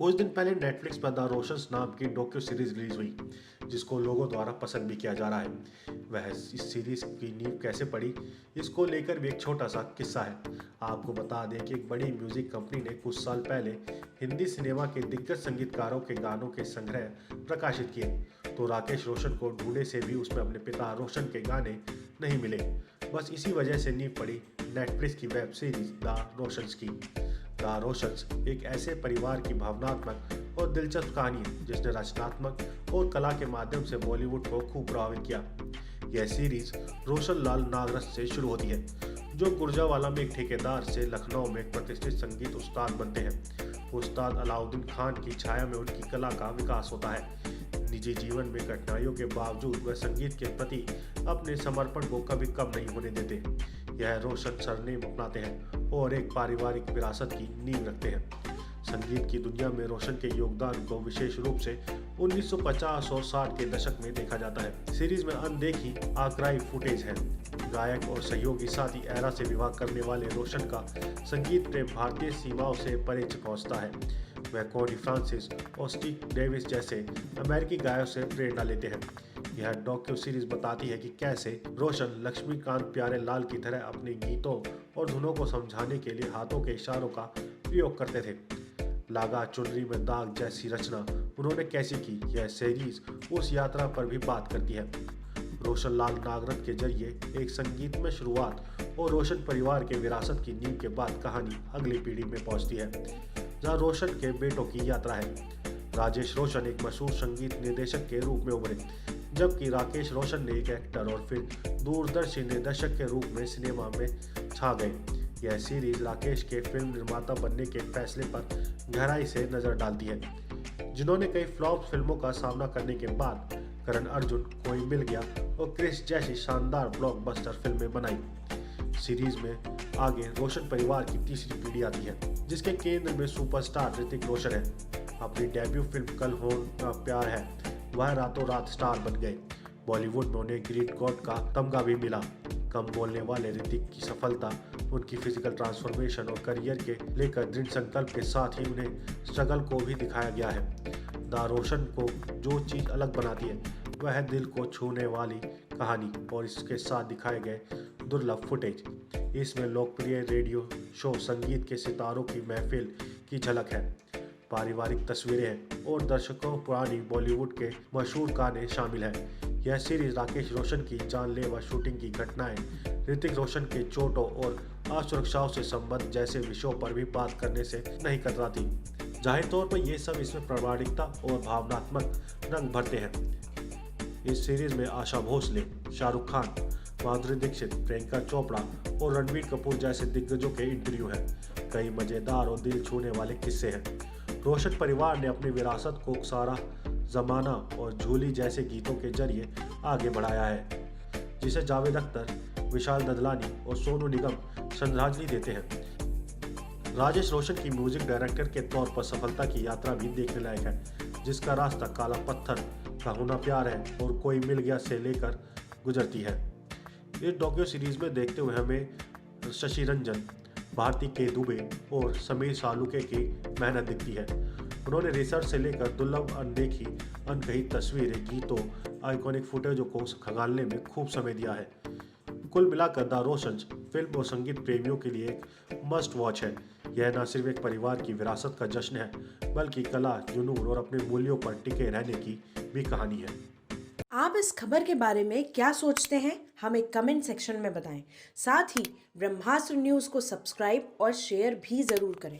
कुछ दिन पहले नेटफ्लिक्स पर द रोशंस नाम की डॉक्यू सीरीज रिलीज हुई, जिसको लोगों द्वारा पसंद भी किया जा रहा है। वह इस सीरीज की नींव कैसे पड़ी, इसको लेकर भी एक छोटा सा किस्सा है। आपको बता दें कि एक बड़ी म्यूजिक कंपनी ने कुछ साल पहले हिंदी सिनेमा के दिग्गज संगीतकारों के गानों के संग्रह प्रकाशित किए, तो राकेश रोशन को ढूंढने से भी उसमें अपने पिता रोशन के गाने नहीं मिले। बस इसी वजह से नींव पड़ी नेटफ्लिक्स की वेब सीरीज द रोशंस की। द रोशंस एक ऐसे परिवार की भावनात्मक और दिलचस्प कहानी है जिसने रचनात्मक और कला के माध्यम से बॉलीवुड को खूब प्रभावित किया। यह सीरीज रोशन लाल नागरस से शुरू होती है, जो गुर्जावाला में एक ठेकेदार से लखनऊ में एक प्रतिष्ठित संगीत उस्ताद बनते हैं। उस्ताद अलाउद्दीन खान की छाया में उनकी कला का विकास होता है। निजी जीवन में कठिनाइयों के बावजूद वह संगीत के प्रति अपने समर्पण को कभी कम नहीं होने देते। यह रोशन सरनेम अपनाते हैं और एक पारिवारिक विरासत की नींव रखते हैं। संगीत की दुनिया में रोशन के योगदान को विशेष रूप से 1950 और 60 के दशक में देखा जाता है। सीरीज में अनदेखी आर्काइव फुटेज है। गायक और सहयोगी साथी एरा से विवाह करने वाले रोशन का संगीत प्रेम भारतीय सीमाओं से परे पहुंचता है। वह कॉनी फ्रांसिस और स्टीव डेविस जैसे अमेरिकी गायकों से प्रेरणा लेते हैं। यह डॉक्यू सीरीज बताती है कि कैसे रोशन लक्ष्मीकांत प्यारेलाल की तरह अपने गीतों और धुनों को समझाने के लिए हाथों के इशारों का प्रयोग करते थे। लागा चुनरी में दाग जैसी रचना उन्होंने कैसी की, यह सीरीज उस यात्रा पर भी बात करती है। रोशन लाल नागरथ के जरिए एक संगीत में शुरुआत और रोशन परिवार के विरासत की नींव के बाद कहानी अगली पीढ़ी में पहुंचती है, जहां रोशन के बेटों की यात्रा है। राजेश रोशन एक मशहूर संगीत निर्देशक के रूप में उभरे, जबकि राकेश रोशन ने एक एक्टर और फिर दूरदर्शी निर्देशक के रूप में सिनेमा में छा गए। यह सीरीज राकेश के फिल्म निर्माता बनने के फैसले पर गहराई से नजर डालती है, जिन्होंने कई फ्लॉप फिल्मों का सामना करने के बाद करण अर्जुन, कोई मिल गया और क्रिस जैसी शानदार ब्लॉकबस्टर फिल्में बनाई। सीरीज में आगे रोशन परिवार की तीसरी पीढ़ी आती है, जिसके केंद्र में सुपरस्टार ऋतिक रोशन है। अपनी डेब्यू फिल्म कल हो ना प्यार है वह रातों रात स्टार बन गए। बॉलीवुड में उन्हें ग्रीन गॉड का तमगा भी मिला। कम बोलने वाले ऋतिक की सफलता उनकी फिजिकल ट्रांसफॉर्मेशन और करियर के लेकर दृढ़ संकल्प के साथ ही उन्हें स्ट्रगल को भी दिखाया गया है। द रोशन को जो चीज़ अलग बनाती है वह है दिल को छूने वाली कहानी और इसके साथ दिखाए गए दुर्लभ फुटेज। इसमें लोकप्रिय रेडियो शो संगीत के सितारों की महफिल की झलक है, पारिवारिक तस्वीरें हैं और दर्शकों पुरानी बॉलीवुड के मशहूर गाने शामिल हैं। यह सीरीज राकेश रोशन की जानलेवा शूटिंग की घटनाएं, ऋतिक रोशन के चोटों और असुरक्षाओं से संबंध जैसे विषयों पर भी बात करने से नहीं कतराती। जाहिर तौर पर ये सब इसमें प्रामाणिकता और भावनात्मक रंग भरते हैं। इस सीरीज में आशा भोसले, शाहरुख खान, माधुरी दीक्षित, प्रियंका चोपड़ा और रणबीर कपूर जैसे दिग्गजों के इंटरव्यू हैं। कई मजेदार और दिल छूने वाले किस्से हैं। रोशन परिवार ने अपनी विरासत को सारा जमाना और झूली जैसे गीतों के जरिए आगे बढ़ाया है, जिसे जावेद अख्तर, विशाल ददलानी और सोनू निगम श्रद्धांजलि देते हैं। राजेश रोशन की म्यूजिक डायरेक्टर के तौर पर सफलता की यात्रा भी देखने लायक है, जिसका रास्ता काला पत्थर, का होना प्यार है और कोई मिल गया से लेकर गुजरती है। इस डॉक्यू सीरीज में देखते हुए हमें शशि रंजन, भारती के दुबे और समीर सालुके की मेहनत दिखती है। उन्होंने रिसर्च से लेकर दुर्लभ, अनदेखी, अनकही तस्वीरें, गीतों, आइकॉनिक फुटेजों को खंगालने में खूब समय दिया है। कुल मिलाकर द रोशंस फिल्म और संगीत प्रेमियों के लिए एक मस्ट वॉच है। यह न सिर्फ एक परिवार की विरासत का जश्न है, बल्कि कला, जुनून और अपने मूल्यों पर टिके रहने की भी कहानी है। आप इस खबर के बारे में क्या सोचते हैं, हमें कमेंट सेक्शन में बताएं। साथ ही ब्रह्मास्त्र न्यूज़ को सब्सक्राइब और शेयर भी ज़रूर करें।